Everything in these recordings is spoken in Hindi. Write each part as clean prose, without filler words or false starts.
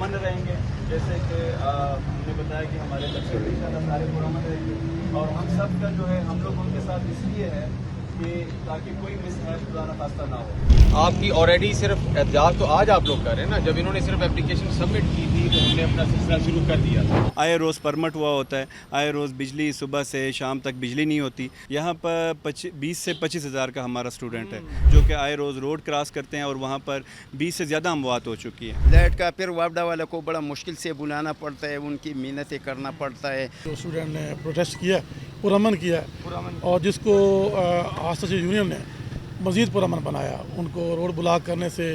पुरअमन रहेंगे। जैसे कि हमने बताया कि हमारे बच्चे भी इंशाल्लाह सारे पुरअमन रहेंगे और हम सब का जो है हम लोग उनके साथ इसलिए है कि ताकि कोई मिसहैप खुदा न खास्ता ना हो। आपकी ऑलरेडी सिर्फ एहतजाज तो आज आप लोग कर रहे हैं ना, जब इन्होंने सिर्फ एप्लीकेशन सबमिट की थी तो हमने अपना सिलसिला शुरू कर दिया था। आए रोज़ परमिट हुआ होता है, आए रोज़ बिजली सुबह से शाम तक बिजली नहीं होती। यहाँ पर 20 से 25 हज़ार का हमारा स्टूडेंट है जो कि आए रोज़ रोड क्रॉस करते हैं और वहाँ पर 20 से ज़्यादा अमवात हो चुकी है। लाइट का फिर वापडा वाले को बड़ा मुश्किल से बुलाना पड़ता है, उनकी मेहनतें करना पड़ता है। जो स्टूडेंट ने प्रोटेस्ट किया, पुरअमन किया और जिसको आस्था यूनियन ने मज़ीद पुरअमन बनाया, उनको रोड ब्लॉक करने से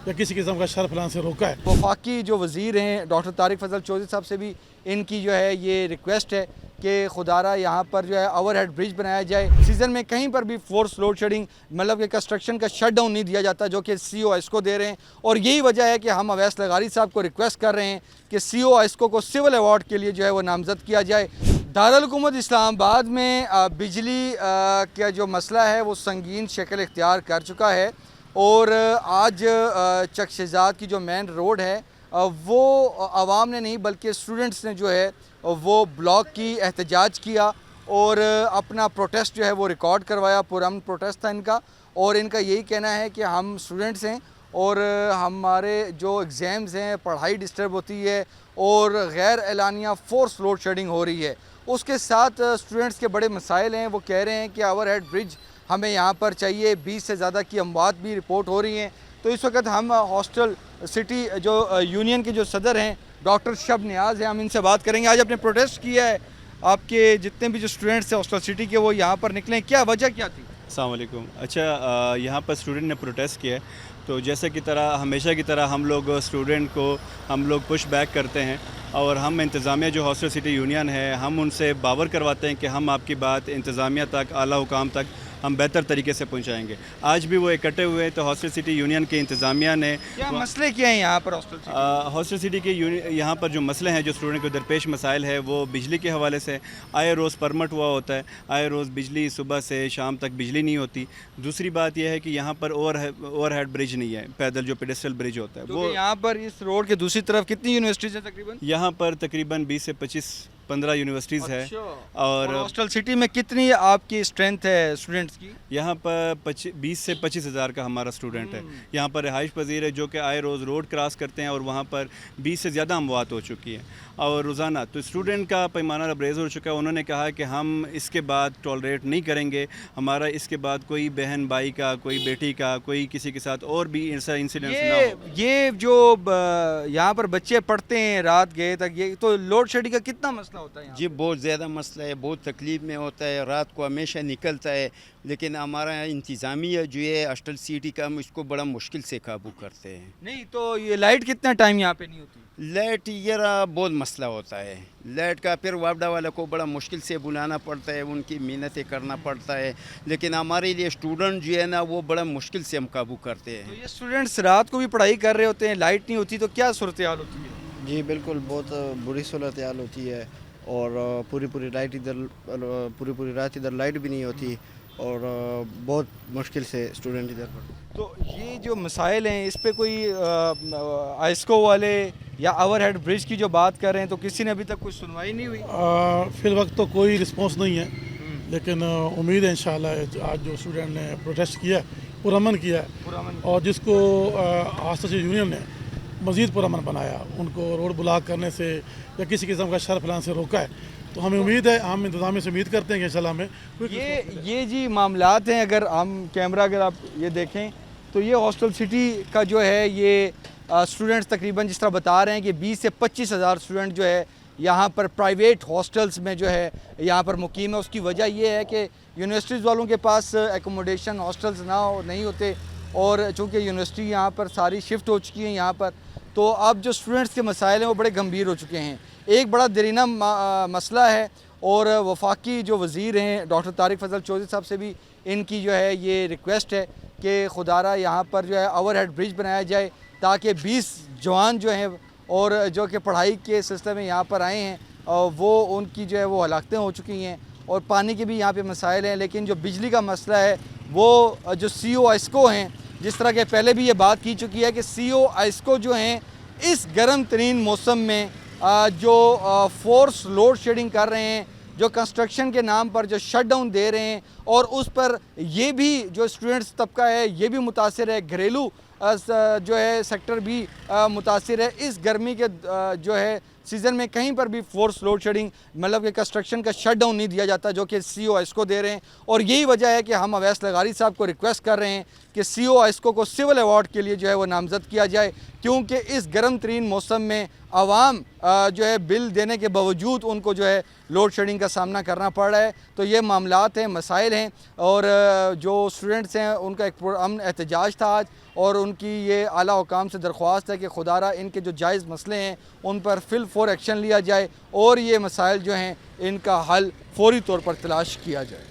या किसी किस्म का शर फैलाने से रोका है। वफाकी जो वज़ीर हैं डॉक्टर तारिक फजल चौधरी साहब से भी इनकी जो है ये रिक्वेस्ट है कि खुदारा यहाँ पर जो है ओवरहेड ब्रिज बनाया जाए। सीज़न में कहीं पर भी फोर्स लोड शेडिंग मतलब कि कंस्ट्रक्शन का शट डाउन नहीं दिया जाता, जो कि CO ISCO दे रहे हैं। और यही वजह है कि हम अवैस लगारी साहब को रिक्वेस्ट कर रहे हैं कि CO ISCO को सिविल अवार्ड के लिए जो है वो नामज़द किया जाए। दारुल हुकूमत इस्लामाबाद में बिजली का जो मसला है वो संगीन शक्ल इख्तियार कर चुका है और आज चक शहजाद की जो मेन रोड है वो आवाम ने नहीं बल्कि स्टूडेंट्स ने जो है वो ब्लॉक की एहतजाज किया और अपना प्रोटेस्ट जो है वो रिकॉर्ड करवाया। पुरअमन प्रोटेस्ट था इनका और इनका यही कहना है कि हम स्टूडेंट्स हैं और हमारे जो एग्ज़ाम्स हैं, पढ़ाई डिस्टर्ब होती है और गैर एलानिया फोर्स लोड शेडिंग हो रही है। उसके साथ स्टूडेंट्स के बड़े मसाइल हैं, वो कह रहे हैं कि ओवरहेड ब्रिज हमें यहाँ पर चाहिए। 20 से ज़्यादा की अमवात भी रिपोर्ट हो रही हैं। तो इस वक्त हम हॉस्टल सिटी जो यूनियन के जो सदर हैं डॉक्टर शब नियाज़ हैं, हम इनसे बात करेंगे। आज आपने प्रोटेस्ट किया है, आपके जितने भी जो स्टूडेंट्स हैं हॉस्टल सिटी के वो यहाँ पर निकले, क्या वजह क्या थी? अस्सलाम वालेकुम। अच्छा, यहाँ पर स्टूडेंट ने प्रोटेस्ट किया है तो जैसे की तरह हमेशा की तरह हम लोग स्टूडेंट को हम लोग पुश बैक करते हैं और हम इंतज़ामिया जो हॉस्टल सिटी यूनियन है हम उनसे बावर करवाते हैं कि हम आपकी बात इंतज़ामिया तक, आला हुकाम तक हम बेहतर तरीके से पहुंचाएंगे। आज भी वो इकट्ठे हुए तो हॉस्टल सिटी यूनियन की इंतज़ामिया ने क्या मसले क्या हैं यहाँ पर हॉस्टल सिटी के यहाँ पर जो मसले हैं, जो स्टूडेंट को दरपेश मसाइल है वो बिजली के हवाले से आए रोज़ परमिट हुआ होता है, आए रोज़ बिजली सुबह से शाम तक बिजली नहीं होती। दूसरी बात यह है कि यहाँ पर ओवरहेड ब्रिज नहीं है, पैदल जो पेडेस्ट्रियल ब्रिज होता है वो। यहाँ पर इस रोड के दूसरी तरफ कितनी यूनिवर्सिटीज़ हैं तकरीबन? यहाँ पर तकरीबन 20 से 15 यूनिवर्सिटीज़ है। और हॉस्टल सिटी में कितनी आपकी स्ट्रेंथ है स्टूडेंट्स की? यहाँ पर 20 से 25 हज़ार का हमारा स्टूडेंट है। यहाँ पर रिहाइश पजीर है जो कि आए रोज़ रोड क्रॉस करते हैं और वहाँ पर 20 से ज़्यादा अमवात हो चुकी है और रोज़ाना। तो स्टूडेंट का पैमाना रेज़ हो चुका है। उन्होंने कहा कि हम इसके बाद टॉलरेट नहीं करेंगे, हमारा इसके बाद कोई बहन भाई का, कोई बेटी का, कोई किसी के साथ और भी ऐसा इंसिडेंट ना हो। ये जो यहाँ पर बच्चे पढ़ते हैं रात गए तक, ये तो लोड शेडिंग का कितना मसला होता है? जी बहुत ज़्यादा मसला है, बहुत तकलीफ़ में होता है, रात को हमेशा निकलता है। लेकिन हमारा इंतज़ामिया जो है हॉस्टल सिटी का, हम इसको बड़ा मुश्किल से काबू करते हैं। नहीं तो ये लाइट कितना टाइम यहाँ पे नहीं होती? लाइट ये बहुत मसला होता है। लाइट का फिर वापडा वाले को बड़ा मुश्किल से बुलाना पड़ता है, उनकी मेहनतें करना पड़ता है। लेकिन हमारे लिए स्टूडेंट जो है ना वो बड़ा मुश्किल से हम काबू करते हैं। तो ये स्टूडेंट्स रात को भी पढ़ाई कर रहे होते हैं, लाइट नहीं होती तो क्या सूरत हाल होती है? जी बिल्कुल, बहुत बुरी सूरत हाल होती है और पूरी रात इधर लाइट भी नहीं होती और बहुत मुश्किल से स्टूडेंट इधर पढ़ते। तो ये जो मसाइल हैं इस पे कोई ISCO वाले या ओवरहेड ब्रिज की जो बात कर रहे हैं तो किसी ने अभी तक कुछ सुनवाई नहीं हुई? फिल वक्त तो कोई रिस्पॉन्स नहीं है, लेकिन उम्मीद है इंशाल्लाह आज जो स्टूडेंट ने प्रोटेस्ट किया, पुरअमन किया और जिसको आस्था यूनियन ने मज़ीद पुरअमन बनाया, उनको रोड ब्लॉक करने से या किसी किस्म का शर फैलाने से रोका है। तो हमें उम्मीद है, हम इंतज़ामिया से उम्मीद करते हैं कि इंशाल्लाह में ये जी मामलात हैं। अगर हम कैमरा अगर आप ये देखें तो ये हॉस्टल सिटी का जो है ये स्टूडेंट्स तकरीबन जिस तरह बता रहे हैं कि 20 से 25 हज़ार स्टूडेंट जो है यहाँ पर प्राइवेट हॉस्टल्स में जो है यहाँ पर मुकीम है। उसकी वजह ये है कि यूनिवर्सिटीज़ वालों के पास एकोमोडेशन हॉस्टल्स नहीं होते और चूँकि यूनिवर्सिटी यहाँ पर सारी शिफ्ट हो चुकी है यहाँ पर, तो अब जो स्टूडेंट्स के मसाइल हैं वो बड़े गंभीर हो चुके हैं। एक बड़ा दरीना मसला है और वफाकी जो वज़ीर हैं डॉक्टर तारिक फजल चौधरी साहब से भी इनकी जो है ये रिक्वेस्ट है कि खुदारा यहाँ पर जो है ओवरहेड ब्रिज बनाया जाए ताकि 20 जवान जो हैं और जो कि पढ़ाई के सिलसिले में यहाँ पर आए हैं वो उनकी जो है वो हलाकतें हो चुकी हैं और पानी के भी यहाँ पे मसाइल हैं। लेकिन जो बिजली का मसला है वो जो CO ISCO हैं, जिस तरह के पहले भी ये बात की चुकी है कि CO ISCO जो हैं इस गर्म तरीन मौसम में जो फोर्स लोड शेडिंग कर रहे हैं, जो कंस्ट्रक्शन के नाम पर जो शट डाउन दे रहे हैं, और उस पर ये भी जो स्टूडेंट्स तबका है ये भी मुतासिर है, घरेलू जो है सेक्टर भी मुतासिर है। इस गर्मी के जो है सीज़न में कहीं पर भी फोर्स लोड शेडिंग मतलब कि कंस्ट्रक्शन का शट डाउन नहीं दिया जाता, जो कि CO ISCO दे रहे हैं। और यही वजह है कि हम अवैस लगारी साहब को रिक्वेस्ट कर रहे हैं कि CO ISCO को सिविल अवार्ड के लिए जो है वो नामज़द किया जाए, क्योंकि इस गर्म तरीन मौसम में आवाम जो है बिल देने के बावजूद उनको जो है लोड शेडिंग का सामना करना पड़ रहा है। तो ये मामलात हैं, मसाइल हैं, और जो स्टूडेंट्स हैं उनका एक अमन एहतजाज था आज, और उनकी ये आला हुकाम से दरख्वास्त है कि खुदारा इनके जो जायज़ मसले हैं उन पर फिल फॉर एक्शन लिया जाए और ये मसाइल जो हैं इनका हल फौरी तौर पर तलाश किया जाए।